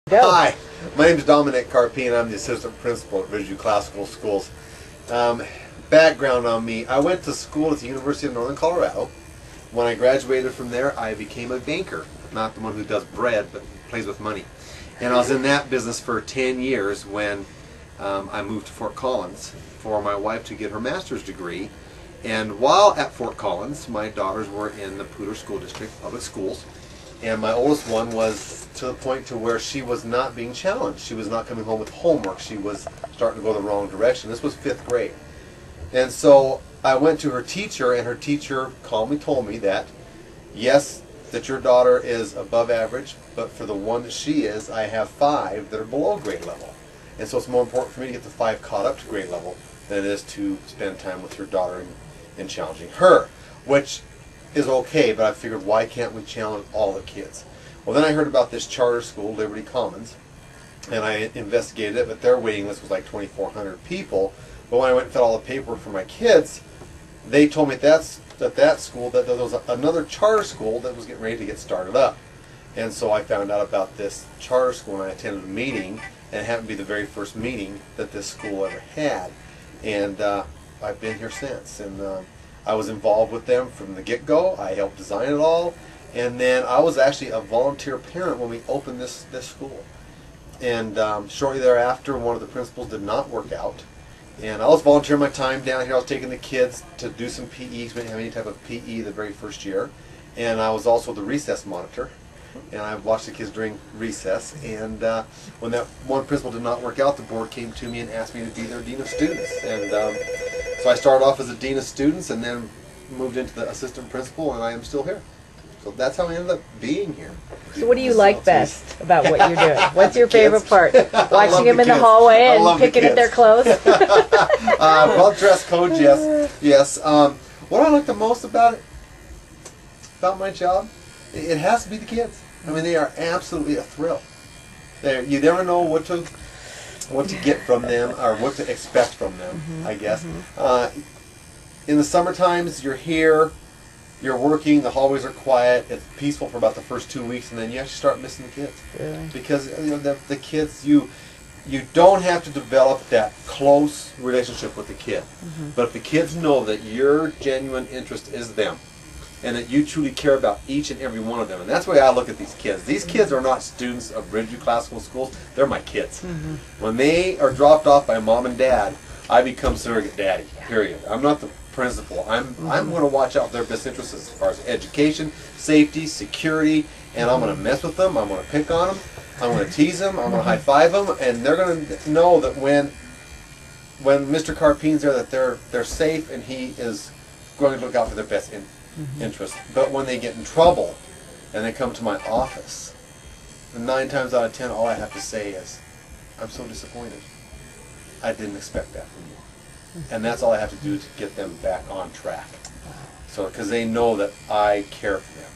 Go. Hi, my name is Dominic Carpine. I'm the assistant principal at Ridgeview Classical Schools. Background on me, I went to school at the University of Northern Colorado. When I graduated from there, I became a banker. Not the one who does bread, but plays with money. And I was in that business for 10 years when I moved to Fort Collins for my wife to get her master's degree. And while at Fort Collins, my daughters were in the Poudre School District Public Schools. And my oldest one was to the point to where she was not being challenged. She was not coming home with homework. She was starting to go the wrong direction. This was 5th grade. And so I went to her teacher, and her teacher calmly told me that, yes, that your daughter is above average, but for the one that she is, I have 5 that are below grade level. And so it's more important for me to get the 5 caught up to grade level than it is to spend time with your daughter and challenging her, which is okay, but I figured, why can't we challenge all the kids? Well, then I heard about this charter school, Liberty Commons, and I investigated it, but their waiting list was like 2,400 people. But when I went and filled all the paperwork for my kids, they told me at that school that there was another charter school that was getting ready to get started up. And so I found out about this charter school, and I attended a meeting, and it happened to be the very first meeting that this school ever had. And I've been here since, and I was involved with them from the get-go. I helped design it all, and then I was actually a volunteer parent when we opened this school. And shortly thereafter, one of the principals did not work out, and I was volunteering my time down here. I was taking the kids to do some PE. We didn't have any type of PE the very first year, and I was also the recess monitor, and I watched the kids during recess. And when that one principal did not work out, the board came to me and asked me to be their dean of students. And so I started off as a dean of students and then moved into the assistant principal, and I am still here. So that's how I ended up being here. So what do you like best about what you're doing? What's your favorite part? I Watching them in the kids. hallway I and love picking the at their kids. clothes? Well, dress code, yes. What I like the most about my job, it has to be the kids. I mean, they are absolutely a thrill. You never know what to get from them or what to expect from them, I guess. In the summer times, you're here, you're working, the hallways are quiet, it's peaceful for about the first 2 weeks, and then you actually start missing the kids. Really? Because the kids, you don't have to develop that close relationship with the kid. But if the kids know that your genuine interest is them, and that you truly care about each and every one of them. And that's the way I look at these kids. These kids are not students of Ridgeview Classical Schools. They're my kids. When they are dropped off by mom and dad, I become surrogate daddy, period. I'm not the principal. I'm going to watch out for their best interests as far as education, safety, security, and I'm going to mess with them. I'm going to pick on them. I'm going to tease them. I'm going to high-five them. And they're going to know that when Mr. Carpine's there, that they're safe, and he is going to look out for their best interest. But when they get in trouble and they come to my office, 9 times out of 10, all I have to say is, I'm so disappointed. I didn't expect that from you. And that's all I have to do to get them back on track. So, because they know that I care for them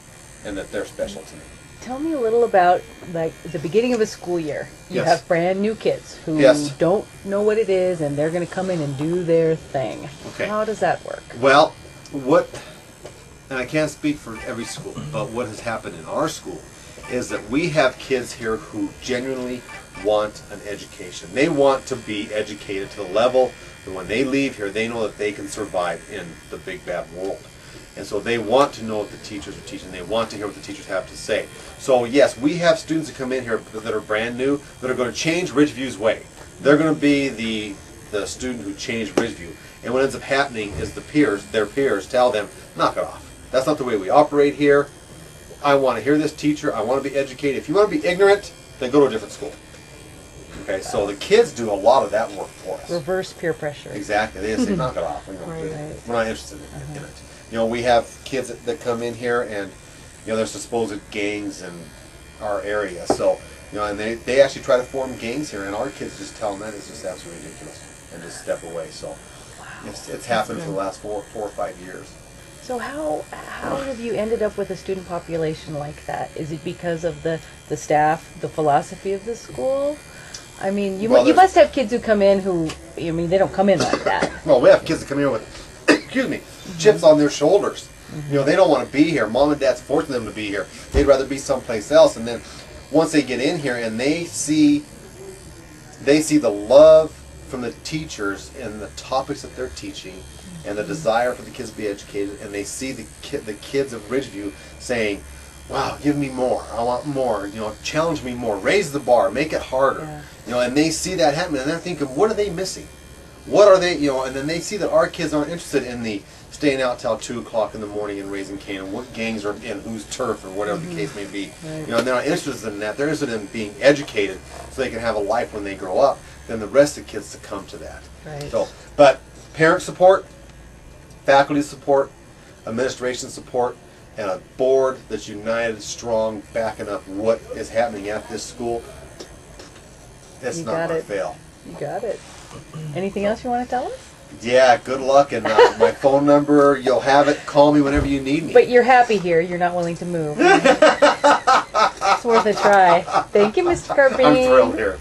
and that they're special to me. Tell me a little about, like, the beginning of a school year. You have brand new kids who don't know what it is, and they're going to come in and do their thing. Okay. How does that work? Well, and I can't speak for every school, but what has happened in our school is that we have kids here who genuinely want an education. They want to be educated to the level that when they leave here, they know that they can survive in the big bad world. And so they want to know what the teachers are teaching. They want to hear what the teachers have to say. So yes, we have students that come in here that are brand new, that are going to change Ridgeview's way. They're going to be the student who changed Ridgeview. And what ends up happening is their peers tell them, knock it off. That's not the way we operate here. I want to hear this teacher. I want to be educated. If you want to be ignorant, then go to a different school. Okay, so the kids do a lot of that work for us. Reverse peer pressure. Exactly. They just say, knock it off. We're not interested in it. You know, we have kids that come in here, and there's supposed gangs in our area. So, and they actually try to form gangs here, and our kids just tell them that is just absolutely ridiculous and just step away. So, it's happened for the last 4 or 5 years. So how have you ended up with a student population like that? Is it because of the staff, the philosophy of the school? I mean, you must have kids who come in who, they don't come in like that. Well, we have kids that come here with, excuse me, chips on their shoulders. They don't want to be here. Mom and dad's forcing them to be here. They'd rather be someplace else. And then once they get in here and they see the love from the teachers and the topics that they're teaching, and the desire for the kids to be educated, and they see the kids of Ridgeview saying, "Wow, give me more. I want more. You know, challenge me more. Raise the bar. Make it harder." Yeah. You know, and they see that happening, and they're thinking, "What are they missing? What are they?" You know, and then they see that our kids aren't interested in the staying out till 2 o'clock in the morning and raising cane, and what gangs are in whose turf, or whatever the case may be. Right. You know, and they're not interested in that. They're interested in being educated so they can have a life when they grow up. Then the rest of the kids succumb to that. Right. So, but parent support, faculty support, administration support, and a board that's united, strong, backing up what is happening at this school, that's You not got going it. to fail. You got it. Anything else you want to tell us? Yeah, good luck, and my phone number, you'll have it. Call me whenever you need me. But you're happy here. You're not willing to move. It's worth a try. Thank you, Mr. Carpine. I'm thrilled here.